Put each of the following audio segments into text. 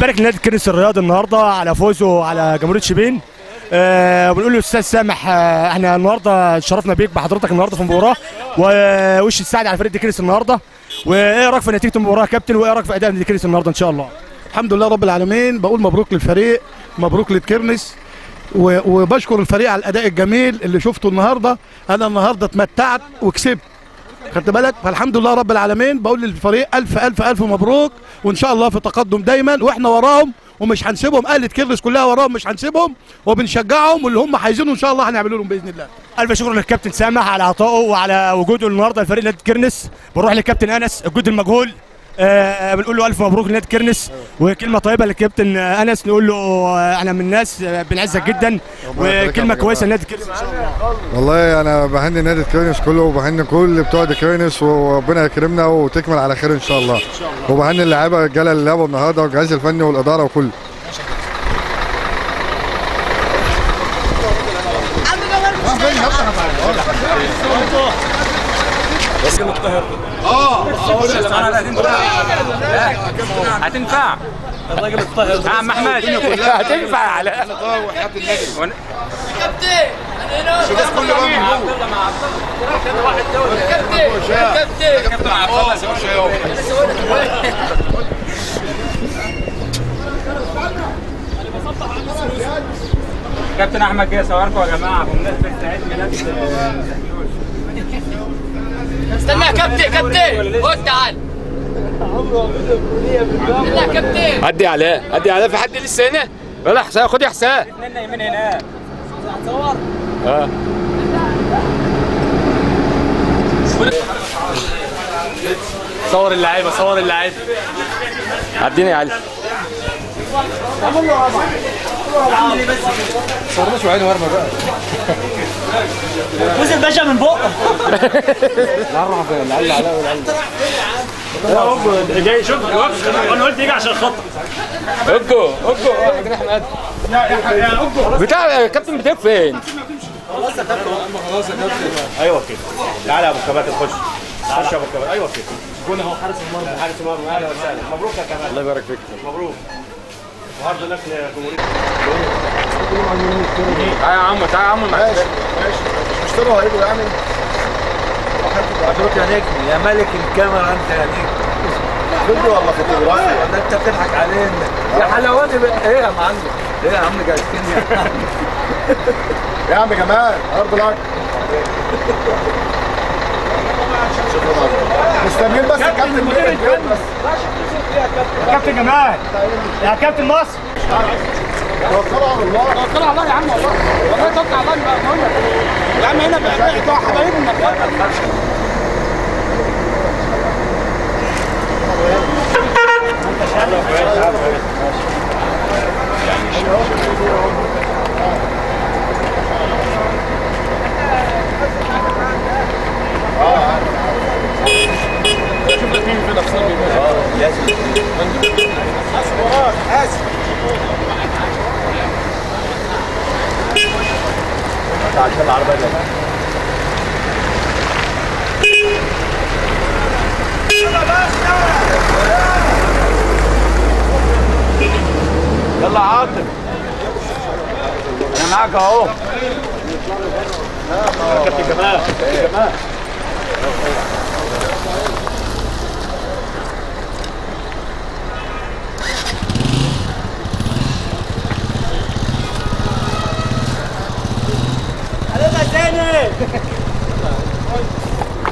بنبارك لنادي كنس الرياضي النهارده على فوزه على جمهوريه شبين. وبنقول له استاذ سامح، احنا النهارده اتشرفنا بيك بحضرتك النهارده في المباراه، ووش السعد على فريق كنس النهارده. وايه رايك في نتيجه المباراه يا كابتن، وايه رايك في اداء نادي كنس النهارده ان شاء الله؟ الحمد لله رب العالمين. بقول مبروك للفريق، مبروك للكرنس، وبشكر الفريق على الاداء الجميل اللي شفته النهارده. انا النهارده اتمتعت وكسبت، خدت بالك؟ فالحمد لله رب العالمين. بقول للفريق الف الف الف مبروك، وان شاء الله في تقدم دايما، واحنا وراهم ومش هنسيبهم. اهلة كرنس كلها وراهم مش هنسيبهم، وبنشجعهم، واللي هم عايزينه ان شاء الله هنعمله لهم باذن الله. الف شكر للكابتن سامح على عطائه وعلى وجوده النهارده لفريق نادي كرنس. بنروح للكابتن انس الجهد المجهول، بنقول له الف مبروك لنادي كرنس، وكلمه طيبه للكابتن انس، نقول له انا من الناس بنعزك جدا، وكلمه كويسه لنادي كرنس ان شاء الله. والله انا بهني نادي كرنس كله، وبهني كل بتوع كرنس، وربنا يكرمنا وتكمل على خير ان شاء الله. وبهني اللعيبه الرجاله اللي لعبوا النهارده، والجهاز الفني والاداره وكله. هتنفع الراجل الطاهر يا عم احمد، هتنفع يا علاء كابتن. الناس كله بقى من جوه واحد دول كابتن كابتن احمد جاي صوركم يا جماعه بمناسبه عيد ميلاد. استنى يا كابتن خد تعال. استنى يا كابتن. عدي علاء في حد لسه هنا؟ ولا حسام؟ خد يا حسام. اثنين نايمين هنا. هتصور؟ صور اللعيبه. عدينا يا علي. صورنا شويه ورمه بقى. فوز الباشا من بقه. نعرف العيال علاء والعيال. جاي شوف انا قلت يجي عشان خاطر اوجو يا احمد. يا اوجو بتاع الكابتن بتاعك فين؟ خلاص يا كابتن. ايوه كده. تعالى يا ابو كباتن خش يا ابو كباتن. ايوه كده. جون اهو حارس المرمى. اهلا وسهلا. مبروك يا كمال. الله يبارك فيك. مبروك. وهارد لك لجمهوريه. تعالى يا عم ماشي مش طلعوا هيجوا يعني. مبروك يا نجم يا ملك الكاميرا. انت يا نجم فيديو ولا فوتوغرافي؟ ولا انت بتضحك علينا يا حلاوتي؟ ايه يا معلم؟ ايه يا عم جايبين يا عم جمال ارض لك. مستنيين بس الكابتن بس. يا كابتن جمال، يا كابتن مصر، توكلوا على الله يا عم. والله توكل على الله يا عم. هنا بقى حبايبنا. يلا عاطف انا معاك اهو. كابتن جمال.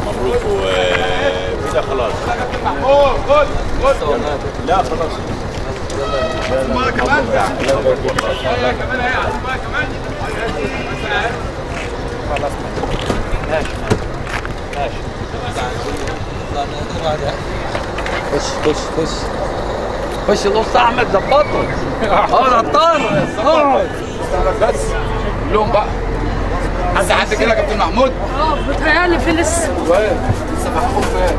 مبروك وكده خلاص. خد لا خلاص. يلا كمان خش القص احمد ظبطه. نطار بس لهم بقى. حد كده يا كابتن محمود. بتهيألي في لسه. لسه محمود فين؟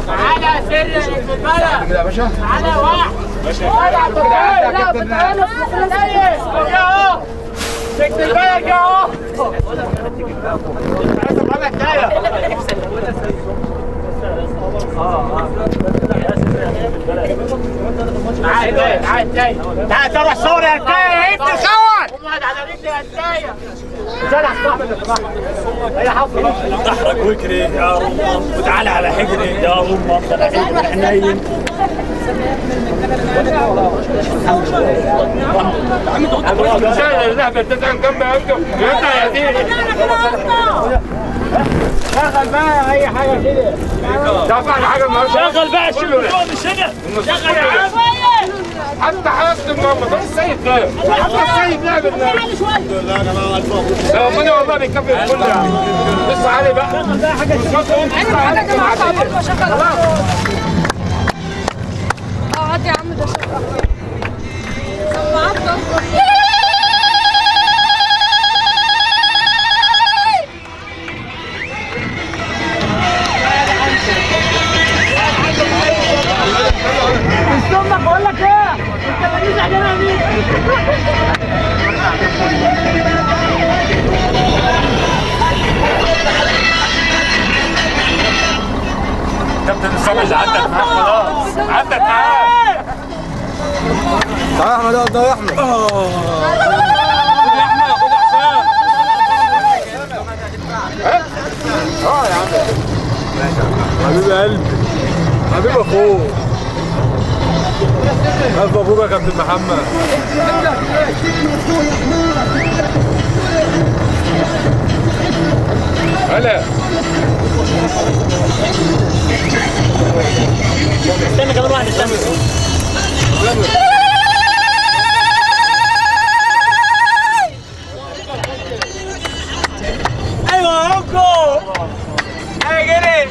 تعالى سر يا البلد. كده يا باشا. تعالى واحد. لا بتهيألي في لسه. اهو. شكل البلد اهو. عايز معانا حكايه. تعال تروح صور يا ركايه انت صور قوم على رجلي يا ركايه جدع صاحبي يا حافظ ظهرك وكري يا رمه وتعالى على حجري يا رمه ده انا حنين شغل بقى اي حاجه كده دفع حاجه شغل بقى شغل مش هنا شغل يا عم حتى حاسس ماما بس السيد ده حتى السيد لعب الناس لا يا جماعه الف مبروك ربنا والله بيكفي الكل يعني لسه علي بقى شغل بقى حاجه هات يا عم ده استنى بقول لك ايه انت ماليش علينا مين كابتن الصبح عدت معاك خلاص عدت معاك تعال يا احمد اقعد يا احمد يا عم حبيب قلبي حبيب اخوك الف مبروك يا كابتن محمد هلا استنى كمان واحد استنى ايوه يا انكو ايه جري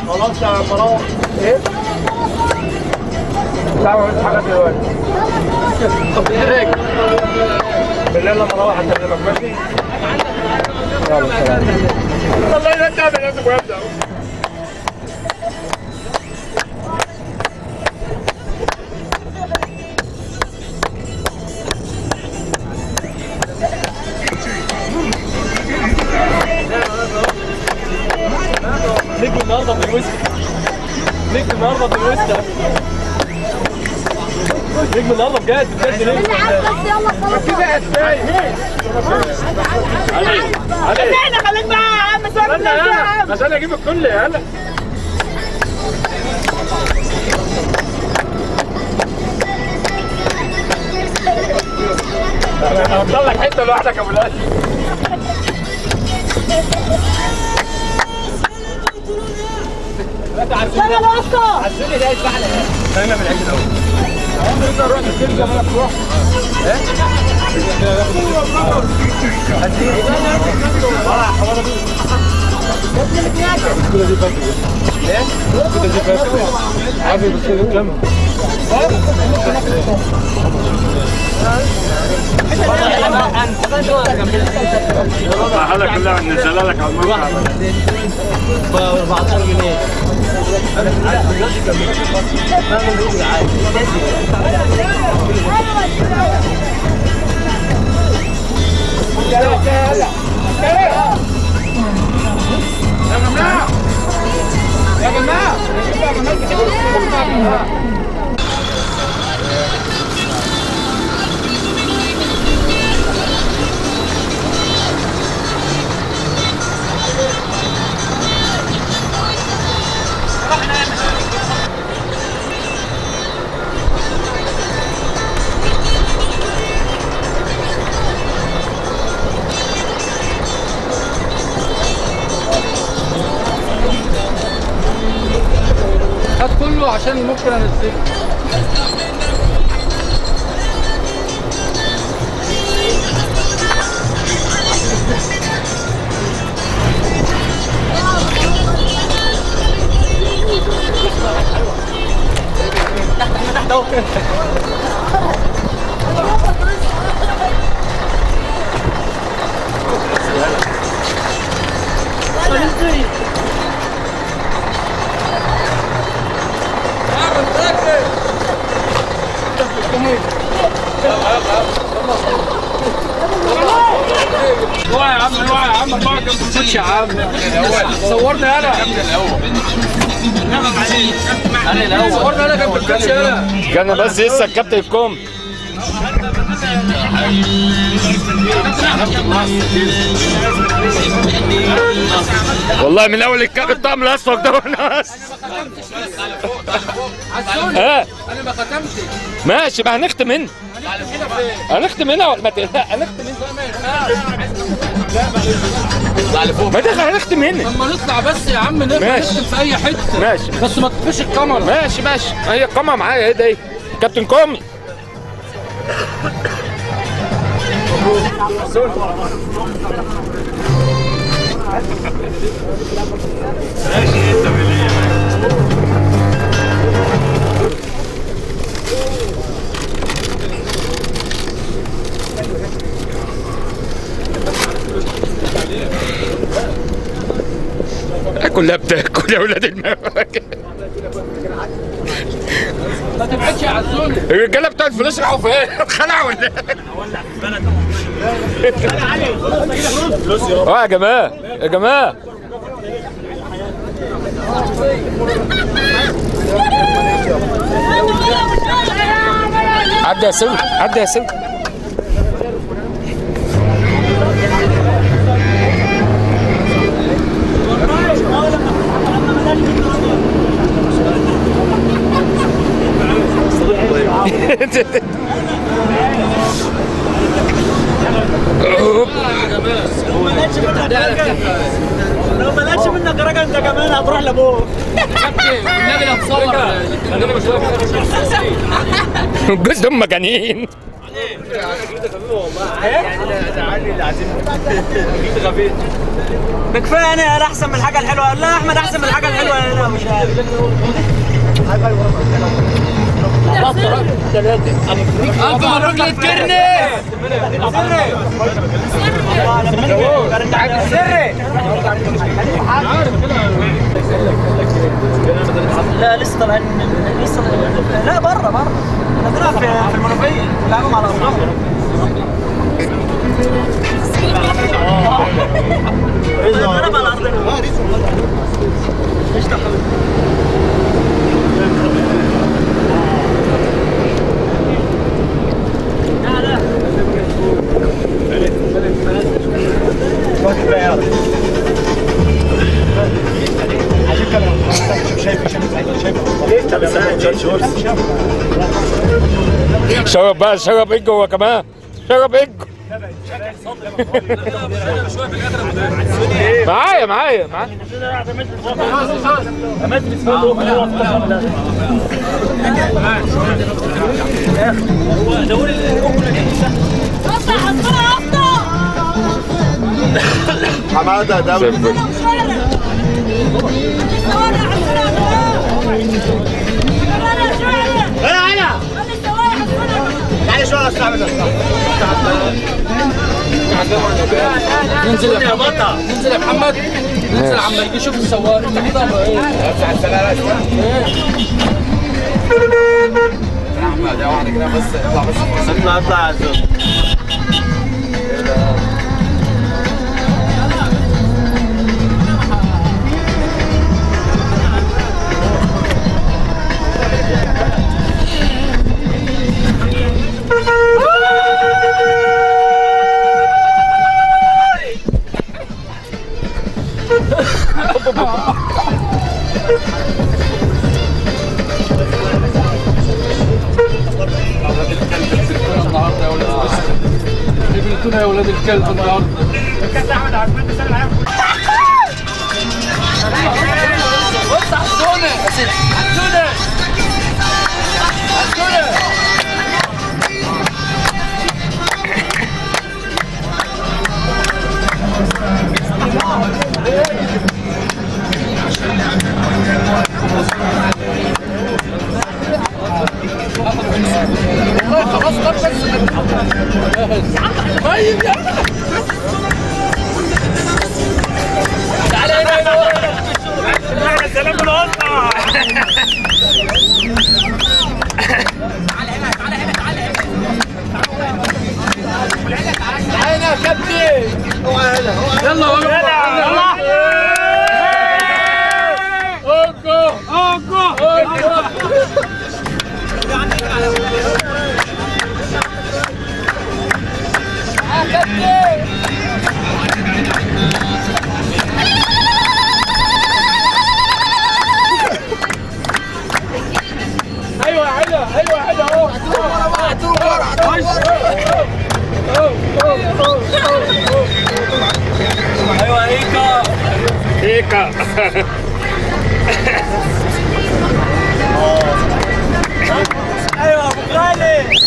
خلاص يا مروان ايه لا ما عملتش حاجه دلوقتي طب ايه بالليل لما اروح اكلمك ماشي يلا سلام والله لا تعمل نفسك ويبدا نجم النهارده بالوسط نجم النهارده بالوسط نجم النهارده بجد بجد نجم كده يا سيد علي خليك بقى يا عم استنى يا عم عشان اجيب الكل يلا انا هفضل لك حته لوحدك يا ابو الهاشم اشتغل يا اسطى عزوني ده يدفع لك خلينا من العيد الاول انت رحت السيرك زي ما تروح حالك كلها نزلها لك على الموقع ب 14 جنيه يا جماعه هات كله عشان ممكن انزله تحت اهو اوعى يا عم اوعى يا عم ما تاخدش يا عم صورني انا كان بس لسه الكابتن الكوم. والله من اول الطقم الاصفر ده وانا انا ما ختمتش. ماشي، ما هنختم هنا. هنختم هنا ولا ما تقلقش؟ هنختم هنا. ما دخل هنختم هنا. اما نطلع بس يا عم نختم في اي حته. ماشي بس ما تطفيش الكاميرا. ماشي هي الكاميرا معايا ايه ده؟ ايه كابتن كومي. كلها بتاكل يا ولاد المواكب. ما تبعدش يا عزوله. الرجاله بتوع الفلوس راحوا فين؟ اتخلعوا ولا ايه؟ يا جماعه يا جماعه. عدي يا سوي، عدي يا سوي. لو ما لقيتش منك رجل انت كمان هتروح لابوك. النبي لو مصور الجوز دول مجانين. ده كفايه انا احسن من الحاجه الحلوه. لا احمد احسن من الحاجه الحلوه. انا مش عارف. ألف مبروك للكرنس. لا لسه طالعين لسه. لا بره نزلها في المنوفيه بيلعبوا مع الافراح. انا على ارضنا. ايش تحول؟ شرب بقى، شرب ايجو هو كمان، شرب ايجو. معايا حماده ده ننزل يا بطل. ننزل يا محمد. ننزل عم يجي شوف السواق. انت كده احمد يا واحد كده بس اطلع اطلع يا زلمه. يا ولاد الكلب النهارده. كابتن احمد عزمان بيسلم عليكم. بص على السونه. خلاص طب بس طيب يا تعالى هنا احنا سلام الوسطى. تعالى يا كابتن. يلا يلا ايوه يا علا ايوه يا علا اهو ايوه هيكا هيكا ايوه ابو غالي